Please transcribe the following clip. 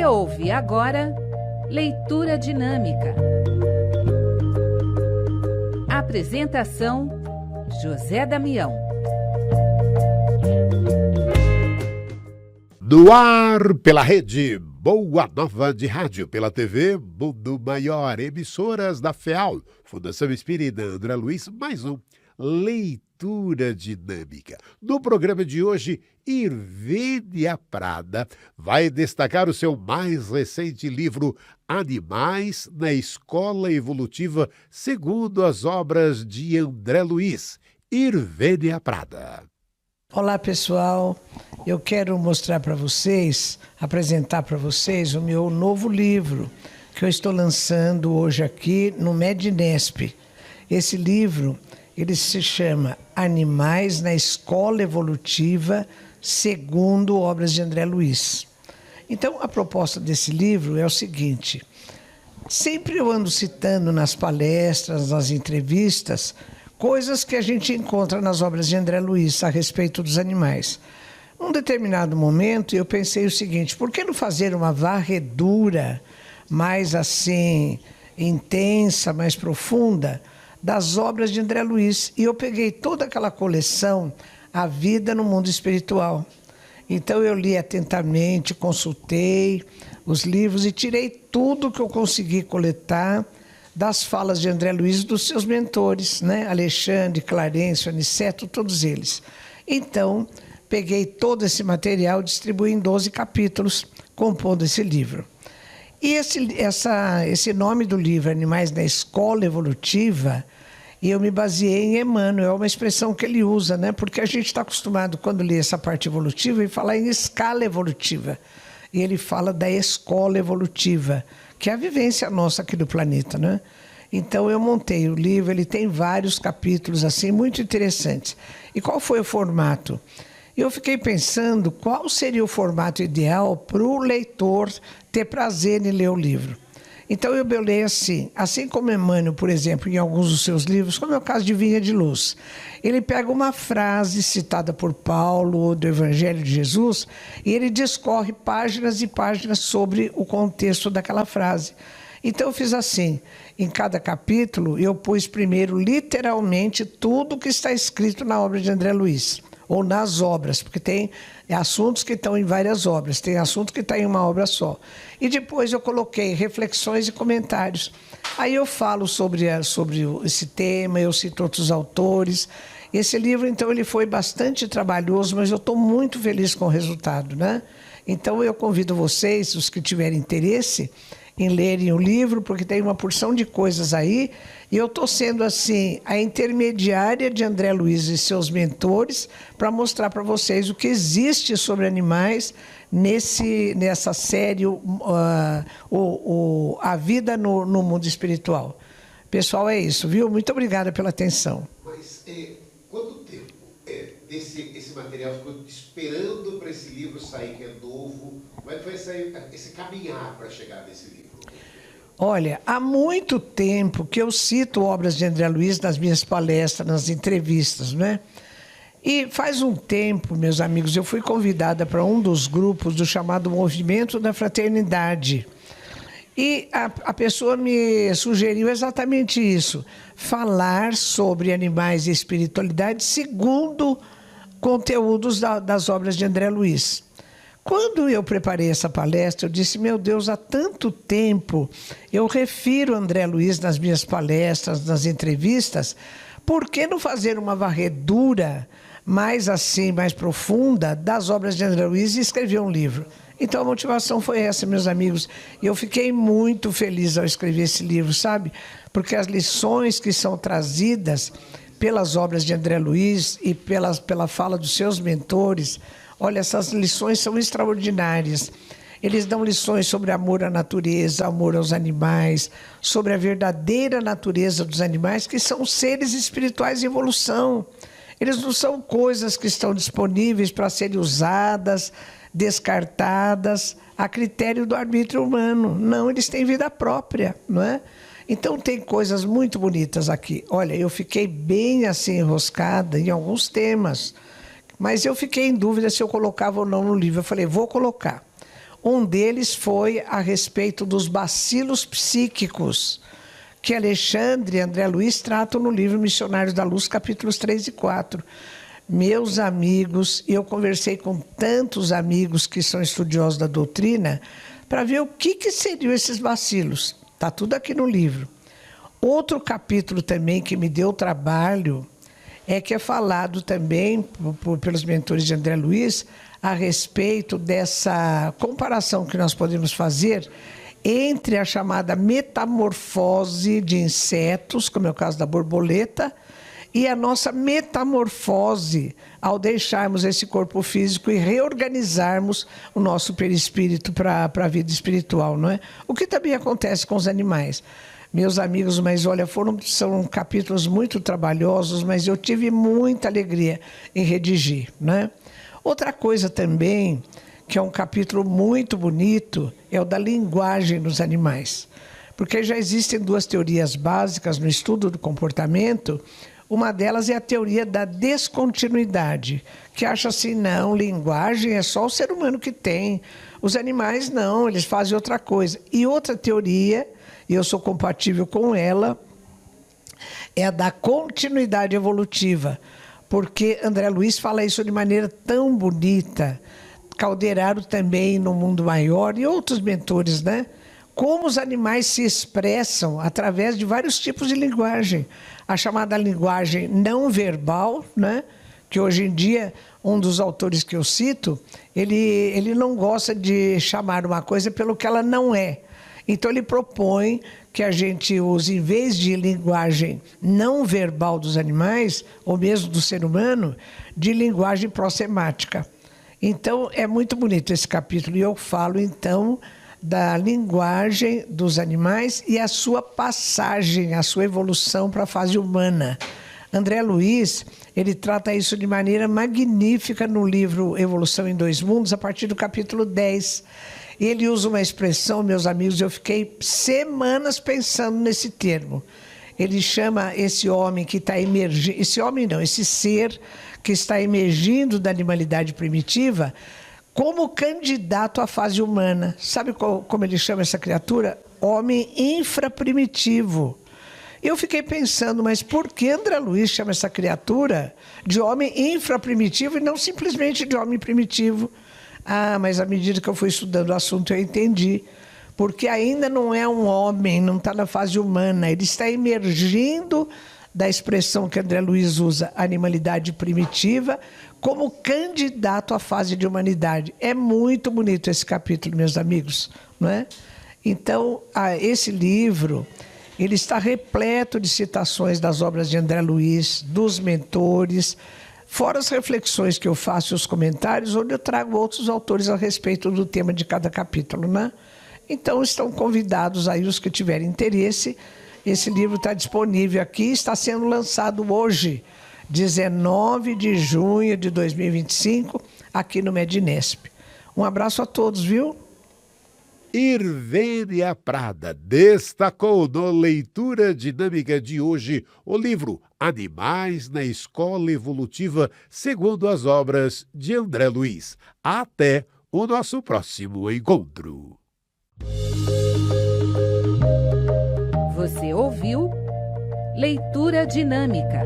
Você ouve agora Leitura Dinâmica. Apresentação: José Damião. No ar, pela rede Boa Nova de Rádio, pela TV Mundo Maior, emissoras da FEAL, Fundação Espírita André Luiz, mais um Leitura Dinâmica. No programa de hoje, Irvênia Prada vai destacar o seu mais recente livro Animais na Escola Evolutiva, segundo as obras de André Luiz. Irvênia Prada. Olá, pessoal. Eu quero mostrar para vocês, apresentar para vocês o meu novo livro que eu estou lançando hoje aqui no Medinesp. Esse livro, ele se chama Animais na Escola Evolutiva, segundo obras de André Luiz. Então, a proposta desse livro é o seguinte: sempre eu ando citando nas palestras, nas entrevistas, coisas que a gente encontra nas obras de André Luiz a respeito dos animais. Num determinado momento, eu pensei o seguinte: por que não fazer uma varredura mais assim, intensa, mais profunda, das obras de André Luiz? E eu peguei toda aquela coleção, A Vida no Mundo Espiritual. Então eu li atentamente, consultei os livros e tirei tudo que eu consegui coletar das falas de André Luiz e dos seus mentores, né? Alexandre, Clarencio, Aniceto, todos eles. Então, peguei todo esse material e distribuí em 12 capítulos, compondo esse livro. E esse nome do livro, Animais na Escola Evolutiva, eu me baseei em Emmanuel, é uma expressão que ele usa, né? Porque a gente está acostumado, quando lê essa parte evolutiva, em falar em escala evolutiva. E ele fala da escola evolutiva, que é a vivência nossa aqui do planeta, né? Então eu montei o livro, ele tem vários capítulos assim muito interessantes. E qual foi o formato? Eu fiquei pensando qual seria o formato ideal para o leitor ter prazer em ler o livro. Então eu belei assim como Emmanuel, por exemplo, em alguns dos seus livros, como é o caso de Vinha de Luz. Ele pega uma frase citada por Paulo do Evangelho de Jesus e ele discorre páginas e páginas sobre o contexto daquela frase. Então eu fiz assim: em cada capítulo eu pus primeiro literalmente tudo que está escrito na obra de André Luiz, ou nas obras, porque tem assuntos que estão em várias obras, tem assunto que está em uma obra só. E depois eu coloquei reflexões e comentários. Aí eu falo sobre esse tema, eu cito outros autores. Esse livro, então, ele foi bastante trabalhoso, mas eu estou muito feliz com o resultado, né? Então eu convido vocês, os que tiverem interesse, em lerem o livro, porque tem uma porção de coisas aí, e eu estou sendo, assim, a intermediária de André Luiz e seus mentores para mostrar para vocês o que existe sobre animais nessa série A Vida no Mundo Espiritual. Pessoal, é isso, viu? Muito obrigada pela atenção. Mas quanto tempo esse material ficou esperando para esse livro sair, que é novo? Como é que foi esse caminhar para chegar nesse livro? Olha, há muito tempo que eu cito obras de André Luiz nas minhas palestras, nas entrevistas, né? E faz um tempo, meus amigos, eu fui convidada para um dos grupos do chamado Movimento da Fraternidade. E a pessoa me sugeriu exatamente isso: falar sobre animais e espiritualidade segundo conteúdos das obras de André Luiz. Quando eu preparei essa palestra, eu disse: meu Deus, há tanto tempo eu refiro André Luiz nas minhas palestras, nas entrevistas, por que não fazer uma varredura mais profunda das obras de André Luiz e escrever um livro? Então a motivação foi essa, meus amigos. E eu fiquei muito feliz ao escrever esse livro, sabe? Porque as lições que são trazidas pelas obras de André Luiz e pela fala dos seus mentores, olha, essas lições são extraordinárias. Eles dão lições sobre amor à natureza, amor aos animais, sobre a verdadeira natureza dos animais, que são seres espirituais em evolução. Eles não são coisas que estão disponíveis para serem usadas, descartadas, a critério do arbítrio humano. Não, eles têm vida própria, não é? Então tem coisas muito bonitas aqui. Olha, eu fiquei bem assim enroscada em alguns temas, mas eu fiquei em dúvida se eu colocava ou não no livro. Eu falei: vou colocar. Um deles foi a respeito dos bacilos psíquicos, que Alexandre e André Luiz tratam no livro Missionários da Luz, capítulos 3 e 4. Meus amigos, eu conversei com tantos amigos que são estudiosos da doutrina para ver o que seriam esses bacilos. Está tudo aqui no livro. Outro capítulo também que me deu trabalho é que é falado também pelos mentores de André Luiz a respeito dessa comparação que nós podemos fazer entre a chamada metamorfose de insetos, como é o caso da borboleta, e a nossa metamorfose ao deixarmos esse corpo físico e reorganizarmos o nosso perispírito para a vida espiritual, não é? O que também acontece com os animais. Meus amigos, mas olha, são capítulos muito trabalhosos, mas eu tive muita alegria em redigir, né? Outra coisa também, que é um capítulo muito bonito, é o da linguagem dos animais. Porque já existem duas teorias básicas no estudo do comportamento. Uma delas é a teoria da descontinuidade, que acha assim, não, linguagem é só o ser humano que tem. Os animais não, eles fazem outra coisa. E outra teoria, e eu sou compatível com ela, é a da continuidade evolutiva. Porque André Luiz fala isso de maneira tão bonita. Calderaro também no Mundo Maior e outros mentores, né? Como os animais se expressam através de vários tipos de linguagem. A chamada linguagem não verbal, né? Que hoje em dia, um dos autores que eu cito, ele não gosta de chamar uma coisa pelo que ela não é. Então ele propõe que a gente use, em vez de linguagem não verbal dos animais, ou mesmo do ser humano, de linguagem prossemática. Então é muito bonito esse capítulo, e eu falo então da linguagem dos animais e a sua passagem, a sua evolução para a fase humana. André Luiz, ele trata isso de maneira magnífica no livro Evolução em Dois Mundos, a partir do capítulo 10. Ele usa uma expressão, meus amigos, eu fiquei semanas pensando nesse termo. Ele chama esse homem que está emergindo, esse homem não, esse ser que está emergindo da animalidade primitiva, como candidato à fase humana. Sabe como ele chama essa criatura? Homem infraprimitivo. Eu fiquei pensando, mas por que André Luiz chama essa criatura de homem infraprimitivo e não simplesmente de homem primitivo? Ah, mas à medida que eu fui estudando o assunto eu entendi. Porque ainda não é um homem, não está na fase humana, ele está emergindo da expressão que André Luiz usa, animalidade primitiva, como candidato à fase de humanidade. É muito bonito esse capítulo, meus amigos, não é? Então, esse livro, ele está repleto de citações das obras de André Luiz, dos mentores, fora as reflexões que eu faço e os comentários, onde eu trago outros autores a respeito do tema de cada capítulo, né? Então, estão convidados aí os que tiverem interesse. Esse livro está disponível aqui, está sendo lançado hoje, 19 de junho de 2025, aqui no Medinesp. Um abraço a todos, viu? Irvênia Prada destacou na leitura dinâmica de hoje o livro Animais na Escola Evolutiva, segundo as obras de André Luiz. Até o nosso próximo encontro. Você ouviu Leitura Dinâmica.